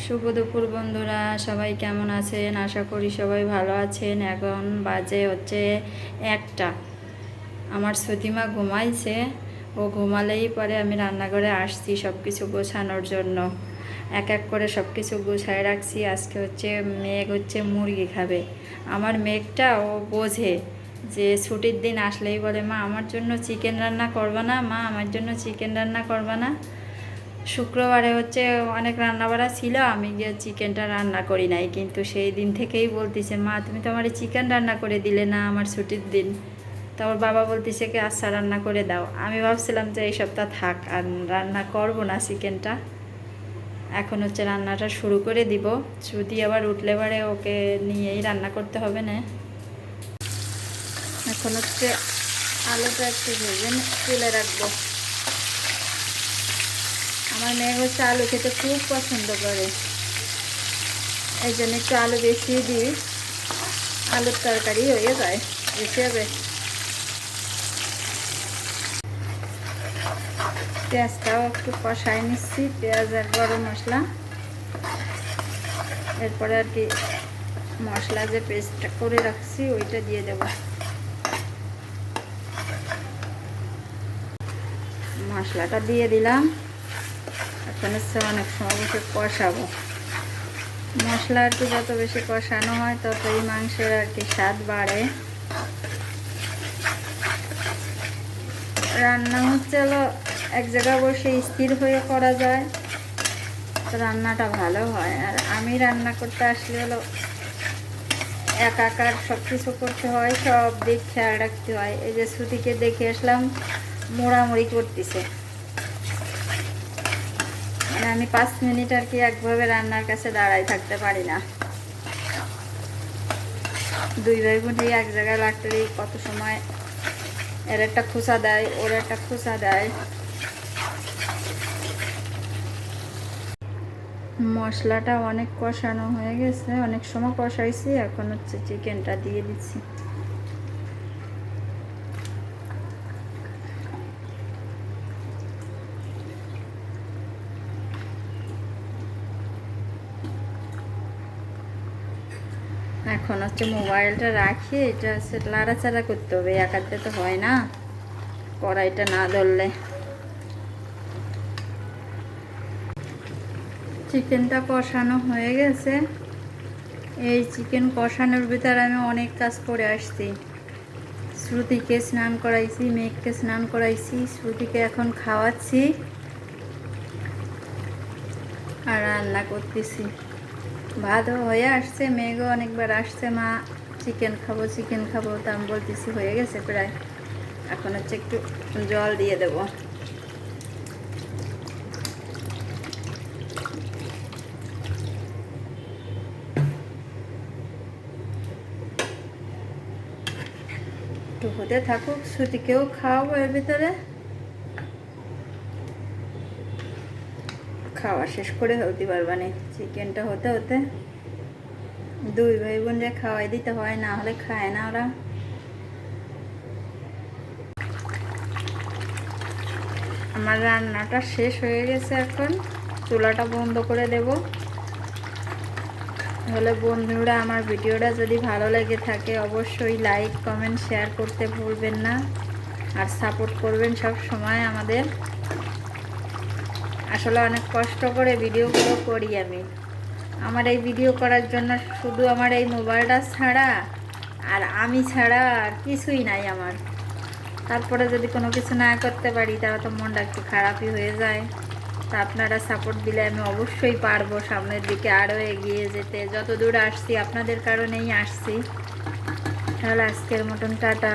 শুভ দুপুর বন্ধুরা, সবাই কেমন আছেন? আশা করি সবাই ভালো আছেন। এখন বাজে হচ্ছে 1টা। আমার সতীমা ঘুমাইছে, ও ঘুমালেই পরে আমি রান্নাঘরে আসছি সব কিছু গোছানোর জন্য। এক এক করে সব কিছু গুছায় রাখছি। আজকে হচ্ছে মেঘ হচ্ছে মুরগি খাবে। আমার মেঘটা ও বোঝে যে ছুটির দিন আসলেই বলে, মা আমার জন্য চিকেন রান্না করবা না, মা আমার জন্য চিকেন রান্না করবা না। শুক্রবারে হচ্ছে অনেক রান্নাবাড়া ছিল, আমি গিয়ে চিকেনটা রান্না করি নাই, কিন্তু সেই দিন থেকেই বলতেছে, মা তুমি তো আমার চিকেন রান্না করে দিলে না আমার ছুটির দিন। তো ওর বাবা বলতেছে কি আচ্ছা রান্না করে দাও। আমি ভাবছিলাম যে এই সপ্তাহ থাক, আর রান্না করব না চিকেনটা। এখন হচ্ছে রান্নাটা শুরু করে দিব। যদি আবার উঠলে পারে ওকে নিয়েই রান্না করতে হবে না। এখন হচ্ছে আলুটা একটু ভেজে তুলে রাখবো। আমার মেয়ে হচ্ছে আলু খেতে খুব পছন্দ করে, এই জন্য একটু আলু বেশি দিই, আলুর তরকারি হয়ে যায় বেশি হবে। পেঁয়াজটাও একটু কষাই নিচ্ছি, পেঁয়াজ আর গরম মশলা। এরপরে আর কি মশলা যে পেস্টটা করে রাখছি ওইটা দিয়ে দেব। মশলাটা দিয়ে দিলাম। এখন হচ্ছে অনেক সময় বসে কষাবো। মশলা আর কি যত বেশি কষানো হয় ততই মাংসের আর কি স্বাদ বাড়ে। রান্না হচ্ছে হলো এক জায়গায় বসে স্থির হয়ে করা যায়, তো রান্নাটা ভালো হয়। আর আমি রান্না করতে আসলে হলো একাকার সব কিছু করতে হয়, সব দিক খেয়াল রাখতে হয়। এই যে শ্রুতিকে দেখে আসলাম মোড়ামুড়ি করতেছে, মানে আমি 5 মিনিট আর কি একভাবে রান্নার কাছে দাঁড়াই থাকতে পারি না। দুই ভাই বোন এক জায়গায় লাগলেই কত সময় এর একটা খোসা দেয়, ওর একটা খোসা দেয়। মশলাটা অনেক কষানো হয়ে গেছে, অনেক সময় কষাইছি। এখন হচ্ছে চিকেনটা দিয়ে দিচ্ছি। এখন হচ্ছে মোবাইলটা রাখি, এটা হচ্ছে লাড়াচাড়া করতে হবে, একাতে তো হয় না কড়াইটা না ধরলে। চিকেনটা কষানো হয়ে গেছে। এই চিকেন কষানোর ভিতরে আমি অনেক কাজ করে আসছি। শ্রুতিকে স্নান করাইছি, মেঘকে স্নান করাইছি, শ্রুতিকে এখন খাওয়াচ্ছি আর রান্না করতেছি। ভাতও হয়ে আসছে, মেঘও অনেকবার আসছে, মা চিকেন খাবো চিকেন খাবো, তা আমি বলতেছি হয়ে গেছে প্রায়। এখন হচ্ছে একটু জল দিয়ে দেব। একটু হতে থাকুক, শ্রুতিকেও খাওয়াবো এর ভিতরে। খাওয়া শেষ করে হতে পারবানি, চিকেনটা হতে হতে দুই ভাই বোনরে খাওয়াই দিতে হয়, না হলে খায় না ওরা। আমার রান্নাটা শেষ হয়ে গেছে, এখন চুলাটা বন্ধ করে দেব। তাহলে বন্ধুরা, আমার ভিডিওটা যদি ভালো লেগে থাকে অবশ্যই লাইক কমেন্ট শেয়ার করতে ভুলবেন না, আর সাপোর্ট করবেন সব সময় আমাদের। আসলে অনেক কষ্ট করে ভিডিওগুলো করি আমি। আমার এই ভিডিও করার জন্য শুধু আমার এই মোবাইলটা ছাড়া আর আমি ছাড়া আর কিছুই নাই আমার। তারপরে যদি কোনো কিছু না করতে পারি তাহলে তো মনটা একটু খারাপই হয়ে যায়। তা আপনারা সাপোর্ট দিলে আমি অবশ্যই পারবো সামনের দিকে আরও এগিয়ে যেতে। যত দূর আসছি আপনাদের কারণেই আসছি। তাহলে আজকের মতন টাটা।